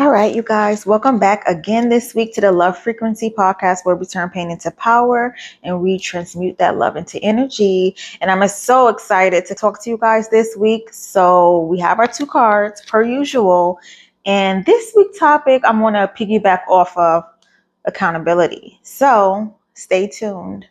All right, you guys, welcome back again this week to the Love Frequency Podcast, where we turn pain into power and we transmute that love into energy. And I'm so excited to talk to you guys this week. So we have our two cards per usual. And this week's topic, I'm going to piggyback off of accountability. So stay tuned.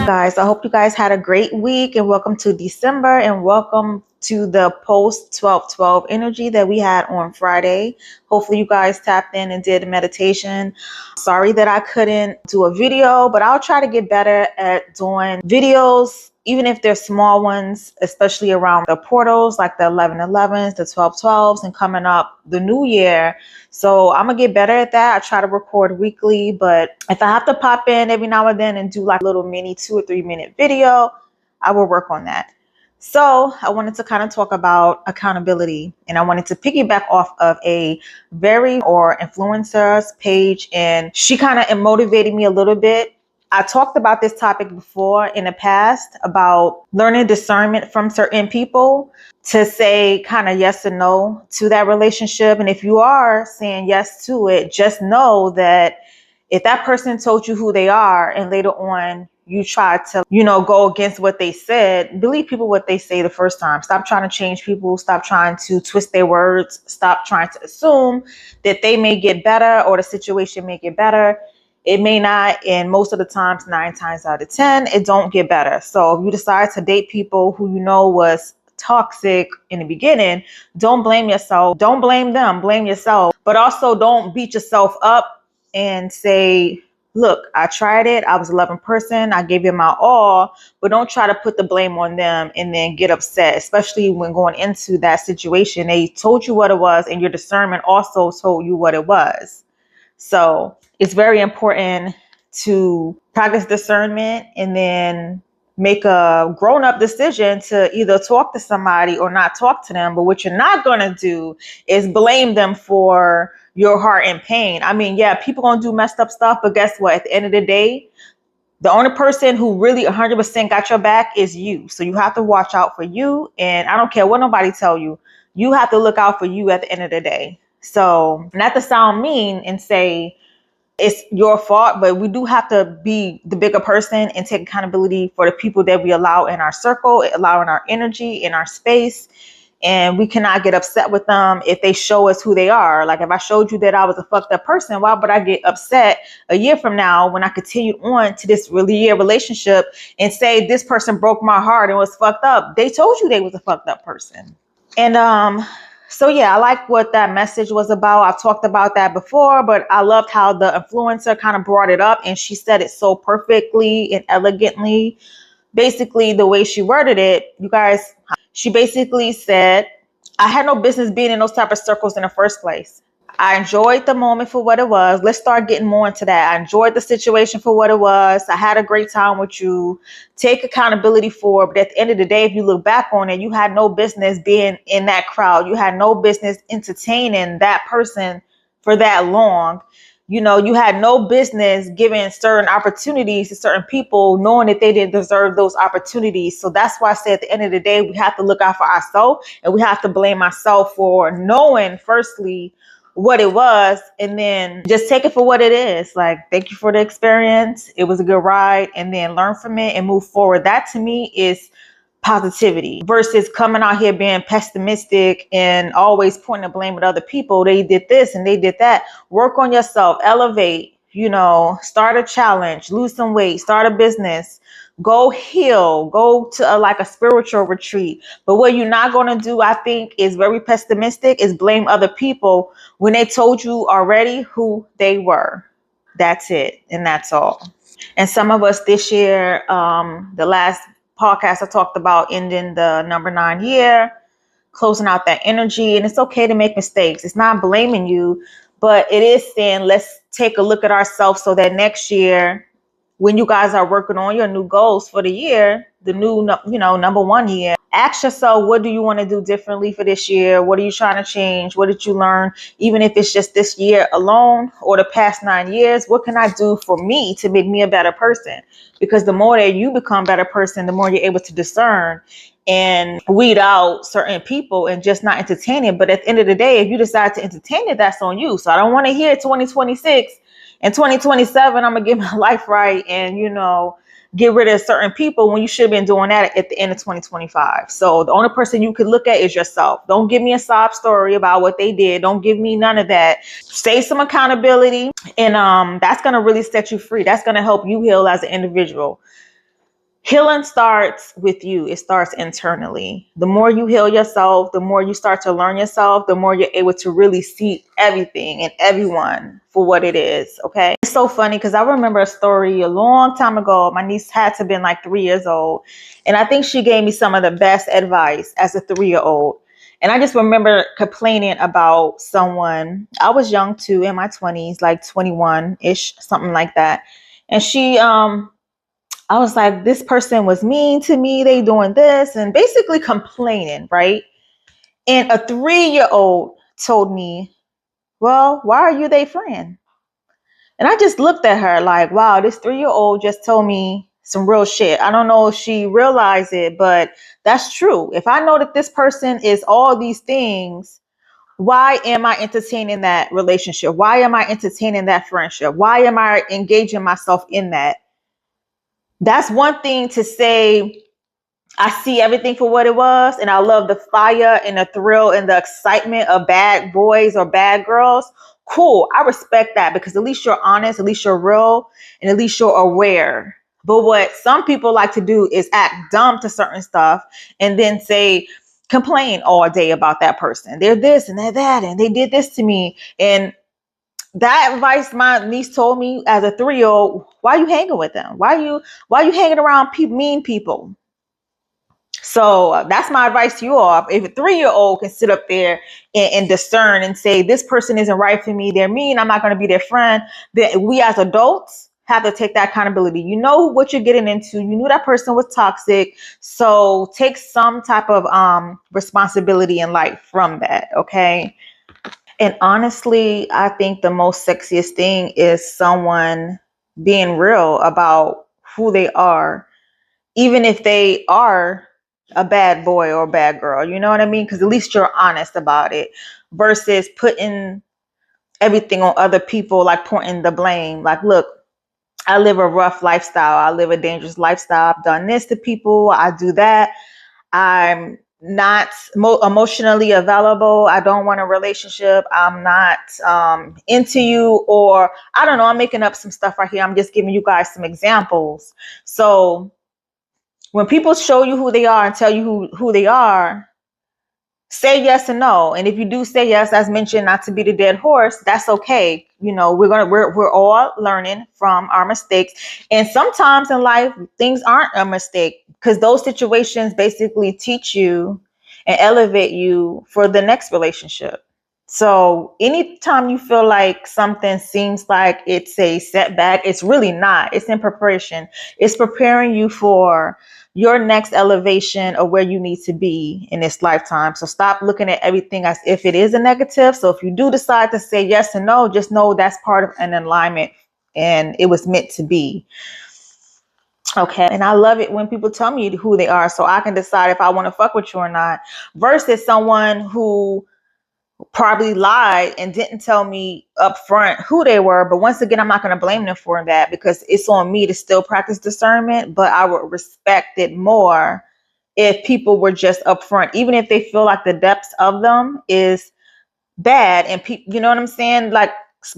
Guys, I hope you guys had a great week and welcome to December and welcome to the post 12/12 energy that we had on Friday. Hopefully you guys tapped in and did a meditation. Sorry that I couldn't do a video, but I'll try to get better at doing videos, even if they're small ones, especially around the portals like the 11/11s, the 12/12s, and coming up the new year. So I'm gonna get better at that. I try to record weekly, but if I have to pop in every now and then and do like a little mini 2 or 3 minute video, I will work on that. So I wanted to kind of talk about accountability, and I wanted to piggyback off of a influencer's page, and she kind of motivated me a little bit. I talked about this topic before in the past about learning discernment from certain people to say kind of yes or no to that relationship. And if you are saying yes to it, just know that if that person told you who they are and later on you try to, go against what they said, believe people what they say the first time. Stop trying to change people. Stop trying to twist their words. Stop trying to assume that they may get better or the situation may get better. It may not, and most of the times, 9 times out of 10, it don't get better. So if you decide to date people who you know was toxic in the beginning, don't blame yourself. Don't blame them. Blame yourself. But also don't beat yourself up and say, look, I tried it. I was a loving person. I gave it my all. But don't try to put the blame on them and then get upset, especially when going into that situation. They told you what it was, and your discernment also told you what it was. So it's very important to practice discernment and then make a grown-up decision to either talk to somebody or not talk to them. But what you're not going to do is blame them for your heart and pain. I mean, yeah, people going to do messed up stuff, but guess what? At the end of the day, the only person who really 100% got your back is you. So you have to watch out for you. And I don't care what nobody tell you. You have to look out for you at the end of the day. So not to sound mean and say it's your fault, but we do have to be the bigger person and take accountability for the people that we allow in our circle, allow in our energy, in our space. And we cannot get upset with them if they show us who they are. Like if I showed you that I was a fucked up person, why would I get upset a year from now when I continued on to this relationship and say this person broke my heart and was fucked up? They told you they was a fucked up person. And so yeah, I like what that message was about. I've talked about that before, but I loved how the influencer kind of brought it up and she said it so perfectly and elegantly. Basically, the way she worded it, you guys, she basically said, I had no business being in those type of circles in the first place. I enjoyed the moment for what it was. Let's start getting more into that. I enjoyed the situation for what it was. I had a great time with you. Take accountability for it. But at the end of the day, if you look back on it, you had no business being in that crowd. You had no business entertaining that person for that long. You had no business giving certain opportunities to certain people, knowing that they didn't deserve those opportunities. So that's why I say at the end of the day, we have to look out for ourselves and we have to blame ourselves for knowing, firstly, what it was, and then just take it for what it is. Like, thank you for the experience. It was a good ride, and then learn from it and move forward. That to me is positivity versus coming out here being pessimistic and always pointing the blame at other people. They did this and they did that. Work on yourself, elevate, start a challenge, lose some weight, start a business, go heal, go to a spiritual retreat. But what you're not going to do, I think, is very pessimistic, is blame other people when they told you already who they were. That's it. And that's all. And some of us this year, the last podcast I talked about ending the number 9 year, closing out that energy. And it's okay to make mistakes. It's not blaming you, but it is saying, let's take a look at ourselves so that next year, when you guys are working on your new goals for the year, the new, number 1 year, Ask yourself, what do you want to do differently for this year? What are you trying to change? What did you learn? Even if it's just this year alone or the past 9 years, what can I do for me to make me a better person? Because the more that you become a better person, the more you're able to discern and weed out certain people and just not entertain it. But at the end of the day, if you decide to entertain it, that's on you. So I don't want to hear 2026 and 2027, I'm going to get my life right and, get rid of certain people when you should have been doing that at the end of 2025. So the only person you could look at is yourself. Don't give me a sob story about what they did. Don't give me none of that. Say some accountability, and that's going to really set you free. That's going to help you heal as an individual. Healing starts with you. It starts internally. The more you heal yourself, the more you start to learn yourself, the more you're able to really see everything and everyone for what it is. Okay. It's so funny because I remember a story a long time ago. My niece had to have been like 3 years old. And I think she gave me some of the best advice as a 3-year-old. And I just remember complaining about someone. I was young too, in my 20s, like 21-ish, something like that. And I was like, this person was mean to me. They doing this and basically complaining, right? And a 3-year-old told me, well, why are you their friend? And I just looked at her like, wow, this 3-year-old just told me some real shit. I don't know if she realized it, but that's true. If I know that this person is all these things, why am I entertaining that relationship? Why am I entertaining that friendship? Why am I engaging myself in that? That's one thing to say, I see everything for what it was, and I love the fire and the thrill and the excitement of bad boys or bad girls. Cool. I respect that because at least you're honest, at least you're real, and at least you're aware. But what some people like to do is act dumb to certain stuff and then complain all day about that person. They're this and they're that, and they did this to me. And that advice my niece told me as a 3-year-old, why are you hanging with them? Why are you hanging around mean people? So that's my advice to you all. If a 3-year-old can sit up there and discern and say, this person isn't right for me, they're mean, I'm not going to be their friend, then we as adults have to take that accountability. You know what you're getting into. You knew that person was toxic. So take some type of responsibility in life from that. Okay. And honestly, I think the most sexiest thing is someone being real about who they are, even if they are a bad boy or a bad girl. You know what I mean? Because at least you're honest about it versus putting everything on other people, like pointing the blame. Like, look, I live a rough lifestyle. I live a dangerous lifestyle. I've done this to people. I do that. I'm not emotionally available. I don't want a relationship. I'm not into you, or I don't know. I'm making up some stuff right here. I'm just giving you guys some examples. So when people show you who they are and tell you who they are, say yes and no. And if you do say yes, as mentioned, not to be the dead horse, that's okay. We're all learning from our mistakes. And sometimes in life, things aren't a mistake because those situations basically teach you and elevate you for the next relationship. So anytime you feel like something seems like it's a setback, it's really not. It's in preparation. It's preparing you for your next elevation of where you need to be in this lifetime. So stop looking at everything as if it is a negative. So if you do decide to say yes and no, just know that's part of an alignment and it was meant to be. Okay. And I love it when people tell me who they are so I can decide if I want to fuck with you or not, versus someone who probably lied and didn't tell me up front who they were. But once again, I'm not going to blame them for that because it's on me to still practice discernment. But I would respect it more if people were just upfront, even if they feel like the depths of them is bad. And people, you know what I'm saying? Like,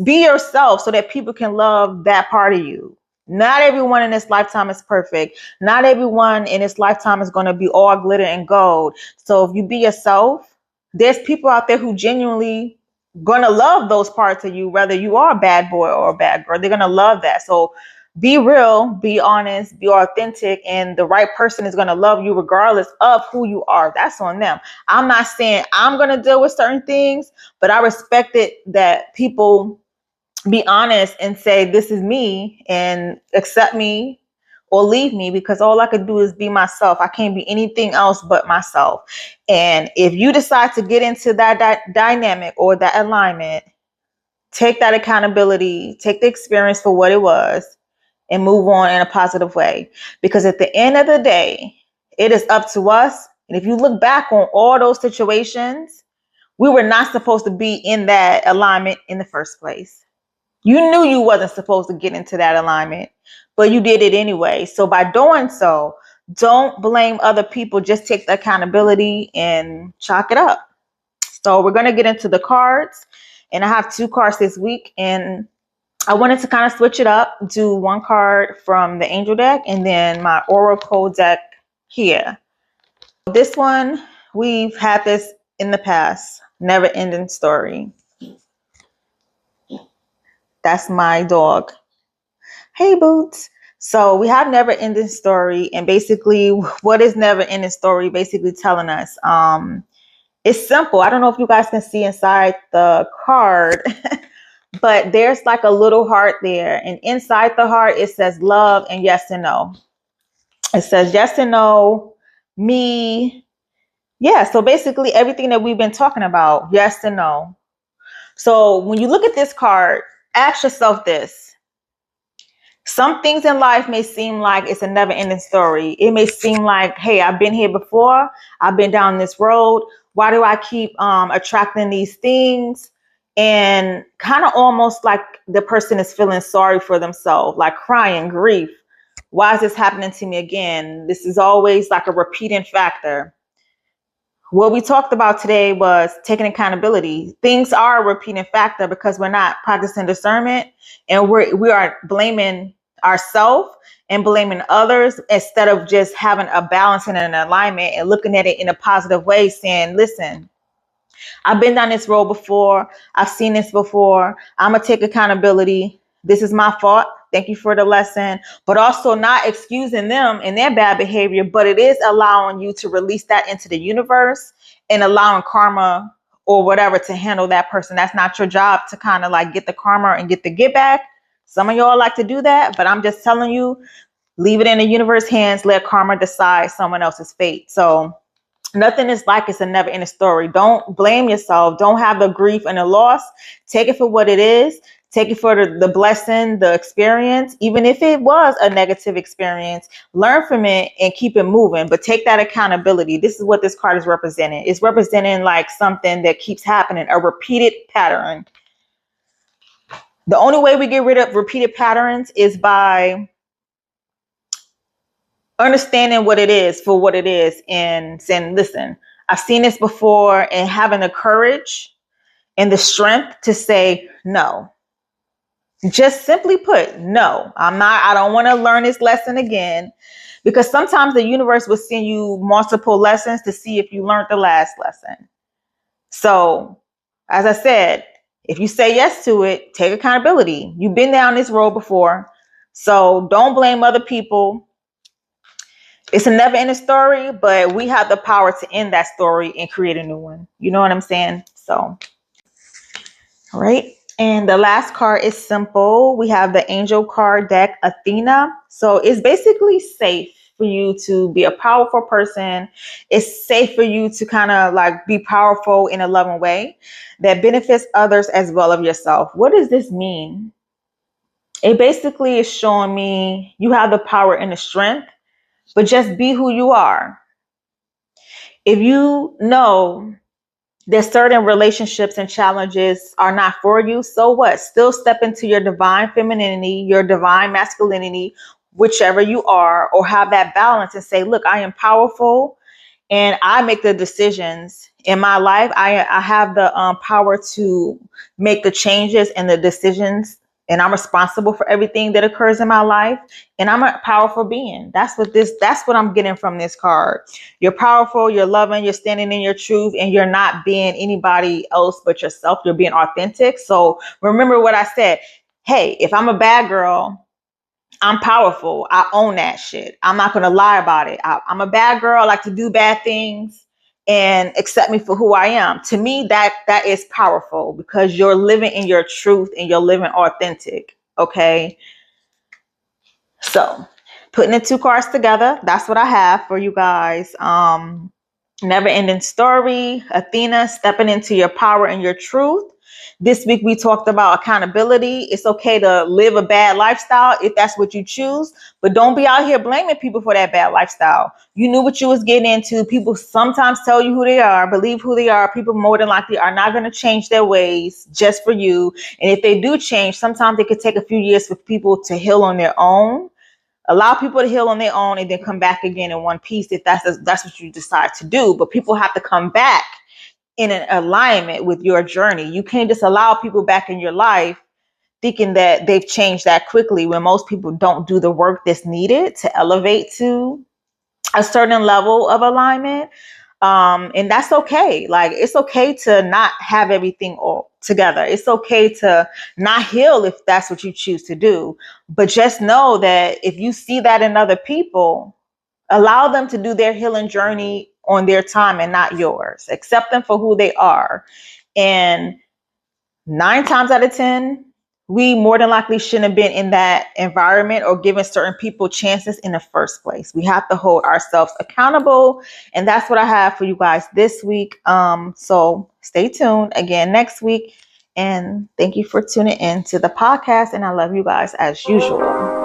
be yourself so that people can love that part of you. Not everyone in this lifetime is perfect. Not everyone in this lifetime is going to be all glitter and gold. So if you be yourself, there's people out there who genuinely gonna love those parts of you, whether you are a bad boy or a bad girl. They're gonna love that. So be real, be honest, be authentic, and the right person is gonna love you regardless of who you are. That's on them. I'm not saying I'm gonna deal with certain things, but I respect it that people be honest and say, this is me, and accept me or leave me, because all I could do is be myself. I can't be anything else but myself. And if you decide to get into that dynamic or that alignment, take that accountability, take the experience for what it was, and move on in a positive way. Because at the end of the day, it is up to us. And if you look back on all those situations, we were not supposed to be in that alignment in the first place. You knew you wasn't supposed to get into that alignment, but you did it anyway. So by doing so, don't blame other people. Just take the accountability and chalk it up. So we're going to get into the cards, and I have 2 cards this week, and I wanted to kind of switch it up, do 1 card from the angel deck and then my oracle deck here. This one, we've had this in the past, never ending story. That's my dog. Hey, Boots. So we have never ending story, and basically what is never ending story basically telling us? It's simple. I don't know if you guys can see inside the card, but there's like a little heart there. And inside the heart, it says love and yes and no. It says yes and no, me. Yeah, so basically everything that we've been talking about, yes and no. So when you look at this card, ask yourself this. Some things in life may seem like it's a never ending story. It may seem like, hey, I've been here before. I've been down this road. Why do I keep attracting these things? And kind of almost like the person is feeling sorry for themselves, like crying, grief. Why is this happening to me again? This is always like a repeating factor. What we talked about today was taking accountability. Things are a repeating factor because we're not practicing discernment, and we are blaming ourselves and blaming others instead of just having a balance and an alignment and looking at it in a positive way, saying, listen, I've been down this road before. I've seen this before. I'm going to take accountability. This is my fault. Thank you for the lesson, but also not excusing them and their bad behavior, but it is allowing you to release that into the universe and allowing karma or whatever to handle that person. That's not your job to kind of like get the karma and get the get back. Some of y'all like to do that, but I'm just telling you, leave it in the universe hands. Let karma decide someone else's fate. So nothing is like it's a never ending story. Don't blame yourself. Don't have the grief and the loss. Take it for what it is. Take it for the blessing, the experience. Even if it was a negative experience, learn from it and keep it moving. But take that accountability. This is what this card is representing. It's representing like something that keeps happening, a repeated pattern. The only way we get rid of repeated patterns is by understanding what it is for what it is and saying, listen, I've seen this before, and having the courage and the strength to say no. Just simply put, no, I don't want to learn this lesson again, because sometimes the universe will send you multiple lessons to see if you learned the last lesson. So, as I said, if you say yes to it, take accountability. You've been down this road before, so don't blame other people. It's a never ending story, but we have the power to end that story and create a new one. You know what I'm saying? So, all right. And the last card is simple. We have the angel card deck, Athena. So it's basically safe for you to be a powerful person. It's safe for you to kind of like be powerful in a loving way that benefits others as well as yourself. What does this mean? It basically is showing me you have the power and the strength, but just be who you are. If you know that certain relationships and challenges are not for you, so what? Still step into your divine femininity, your divine masculinity, whichever you are, or have that balance and say, look, I am powerful and I make the decisions in my life. I have the power to make the changes and the decisions, and I'm responsible for everything that occurs in my life. And I'm a powerful being. That's what I'm getting from this card. You're powerful, you're loving, you're standing in your truth, and you're not being anybody else but yourself. You're being authentic. So remember what I said. Hey, if I'm a bad girl, I'm powerful. I own that shit. I'm not going to lie about it. I'm a bad girl. I like to do bad things, and accept me for who I am. To me, that is powerful, because you're living in your truth and you're living authentic. Okay. So putting the two cards together. That's what I have for you guys. Never ending story. Athena, stepping into your power and your truth. This week we talked about accountability. It's okay to live a bad lifestyle if that's what you choose, but don't be out here blaming people for that bad lifestyle. You knew what you was getting into. People sometimes tell you who they are, believe who they are. People more than likely are not going to change their ways just for you. And if they do change, sometimes it could take a few years for people to heal on their own. Allow people to heal on their own and then come back again in one piece if that's what you decide to do. But people have to come back in an alignment with your journey. You can't just allow people back in your life thinking that they've changed that quickly when most people don't do the work that's needed to elevate to a certain level of alignment. And that's okay. Like, it's okay to not have everything all together. It's okay to not heal if that's what you choose to do. But just know that if you see that in other people, allow them to do their healing journey on their time and not yours. Accept them for who they are. And 9 times out of 10, we more than likely shouldn't have been in that environment or given certain people chances in the first place. We have to hold ourselves accountable. And that's what I have for you guys this week. So stay tuned again next week. And thank you for tuning in to the podcast. And I love you guys as usual.